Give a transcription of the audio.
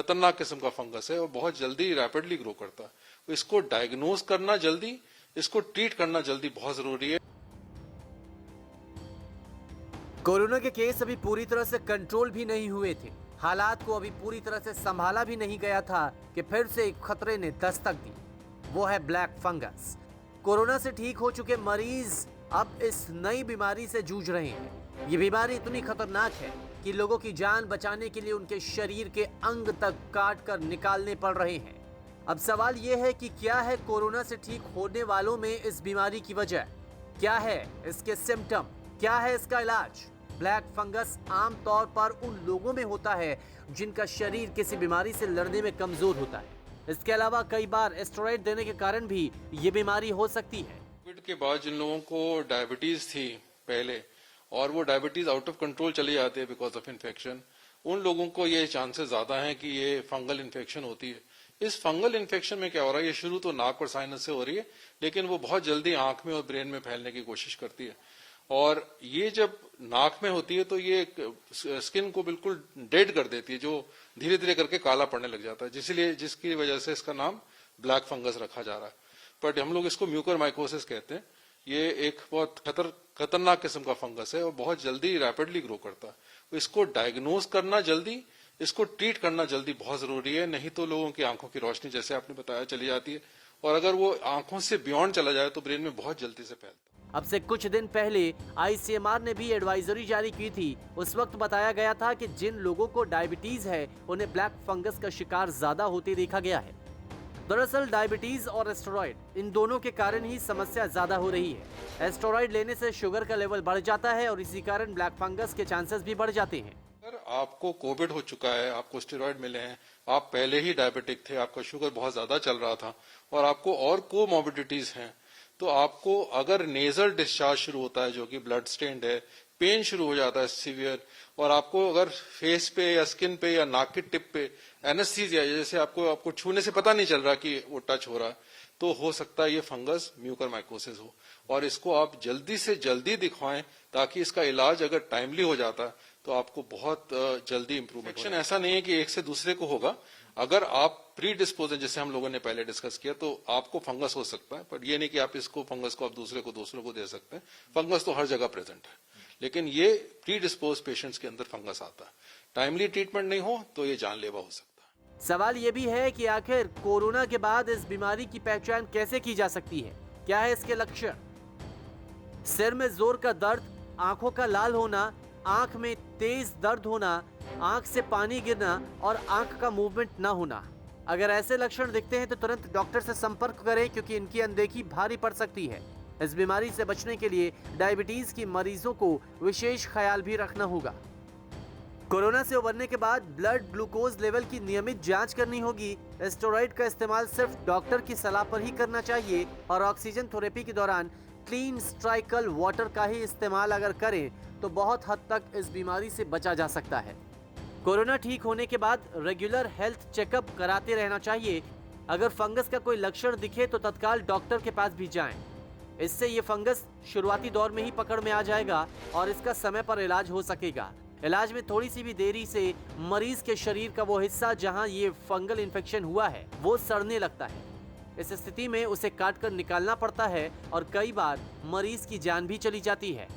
खतरनाक किस्म का फंगस है और बहुत जल्दी रैपिडली ग्रो करता है। तो इसको डायग्नोज करना जल्दी, इसको ट्रीट करना जल्दी बहुत जरूरी है। कोरोना के केस अभी पूरी तरह से कंट्रोल भी नहीं हुए थे। हालात को अभी पूरी तरह से संभाला भी नहीं गया था कि फिर से एक खतरे ने दस्तक दी। वो है ब्लैक फंगस। कोरोना से ठीक हो चुके मरीज अब इस नई बीमारी से जूझ रहे हैं। ये बीमारी इतनी खतरनाक है कि लोगों की जान बचाने के लिए उनके शरीर के अंग तक काट कर निकालने पड़ रहे हैं। अब सवाल ये है कि क्या है कोरोना से ठीक होने वालों में इस बीमारी की वजह, क्या है इसके सिम्टम, क्या है इसका इलाज। ब्लैक फंगस आमतौर पर उन लोगों में होता है जिनका शरीर किसी बीमारी से लड़ने में कमजोर होता है। इसके अलावा कई बार स्टेरॉइड देने के कारण भी ये बीमारी हो सकती है। कोविड के बाद जिन लोगों को डायबिटीज थी पहले और वो डायबिटीज आउट ऑफ कंट्रोल चली जाती है बिकॉज ऑफ इन्फेक्शन, उन लोगों को ये चांसेस ज्यादा हैं कि ये फंगल इन्फेक्शन होती है। इस फंगल इन्फेक्शन में क्या हो रहा है, ये शुरू तो नाक और साइनस से हो रही है, लेकिन वो बहुत जल्दी आंख में और ब्रेन में फैलने की कोशिश करती है। और ये जब नाक में होती है तो ये स्किन को बिल्कुल डेड कर देती है, जो धीरे धीरे करके काला पड़ने लग जाता है, जिसकी वजह से इसका नाम ब्लैक फंगस रखा जा रहा है। बट हम लोग इसको म्यूकरमाइकोसिस कहते हैं। ये एक बहुत खतरनाक किस्म का फंगस है और बहुत जल्दी रैपिडली ग्रो करता है। तो इसको डायग्नोज करना जल्दी, इसको ट्रीट करना जल्दी बहुत जरूरी है, नहीं तो लोगों की आंखों की रोशनी जैसे आपने बताया चली जाती है और अगर वो आंखों से बियॉन्ड चला जाए तो ब्रेन में बहुत जल्दी से फैलता है। अब से कुछ दिन पहले ICMR ने भी एडवाइजरी जारी की थी। उस वक्त बताया गया था कि जिन लोगों को डायबिटीज है उन्हें ब्लैक फंगस का शिकार ज्यादा होते देखा गया है। दरअसल डायबिटीज और स्टेरॉइड इन दोनों के कारण ही समस्या ज्यादा हो रही है। स्टेरॉइड लेने से शुगर का लेवल बढ़ जाता है और इसी कारण ब्लैक फंगस के चांसेस भी बढ़ जाते हैं। अगर आपको कोविड हो चुका है, आपको स्टेरॉइड मिले हैं, आप पहले ही डायबिटिक थे, आपका शुगर बहुत ज्यादा चल रहा था और आपको और कोमॉर्बिडिटीज हैं, तो आपको अगर नेजल डिस्चार्ज शुरू होता है जो कि ब्लड स्टेन्ड है, पेन शुरू हो जाता है सीवियर, और आपको अगर फेस पे या स्किन पे या नाक की टिप पे एनेस्थीसिया, जैसे आपको छूने से पता नहीं चल रहा कि वो टच हो रहा है, तो हो सकता है ये फंगस म्यूकरमाइकोसिस हो। और इसको आप जल्दी से जल्दी दिखवाएं ताकि इसका इलाज अगर टाइमली हो जाता है तो आपको बहुत जल्दी इंप्रूवमेंट। इन्फेक्शन ऐसा नहीं है कि एक से दूसरे को होगा। अगर आप प्री डिस्पोजन जैसे हम लोगों ने पहले डिस्कस किया तो आपको फंगस हो सकता है, पर ये नहीं कि आप इसको फंगस को आप दूसरों को दे सकते हैं। फंगस तो हर जगह प्रेजेंट है, लेकिन ये प्री डिस्पोज पेशेंट्स के अंदर फंगस आता है। टाइमली ट्रीटमेंट नहीं हो तो ये जानलेवा हो सकता है। सवाल ये भी है कि आखिर कोरोना के बाद इस बीमारी की पहचान कैसे की जा सकती है, क्या है इसके लक्षण। सिर में जोर का दर्द, आंखों का लाल होना, आंख में तेज दर्द होना, आंख से पानी गिरना और आंख का मूवमेंट न होना। अगर ऐसे लक्षण दिखते हैं तो तुरंत डॉक्टर से संपर्क करें क्योंकि इनकी अनदेखी भारी पड़ सकती है। इस बीमारी से बचने के लिए डायबिटीज की मरीजों को विशेष ख्याल भी रखना होगा। कोरोना से उबरने के बाद ब्लड ग्लूकोज लेवल की नियमित जांच करनी होगी। स्टेरॉइड का इस्तेमाल सिर्फ डॉक्टर की सलाह पर ही करना चाहिए और ऑक्सीजन थेरेपी के दौरान क्लीन स्ट्राइकल वाटर का ही इस्तेमाल अगर करें तो बहुत हद तक इस बीमारी से बचा जा सकता है। कोरोना ठीक होने के बाद रेगुलर हेल्थ चेकअप कराते रहना चाहिए। अगर फंगस का कोई लक्षण दिखे तो तत्काल डॉक्टर के पास भी जाएं। इससे ये फंगस शुरुआती दौर में ही पकड़ में आ जाएगा और इसका समय पर इलाज हो सकेगा। इलाज में थोड़ी सी भी देरी से मरीज के शरीर का वो हिस्सा जहां ये फंगल इन्फेक्शन हुआ है वो सड़ने लगता है। इस स्थिति में उसे काटकर निकालना पड़ता है और कई बार मरीज की जान भी चली जाती है।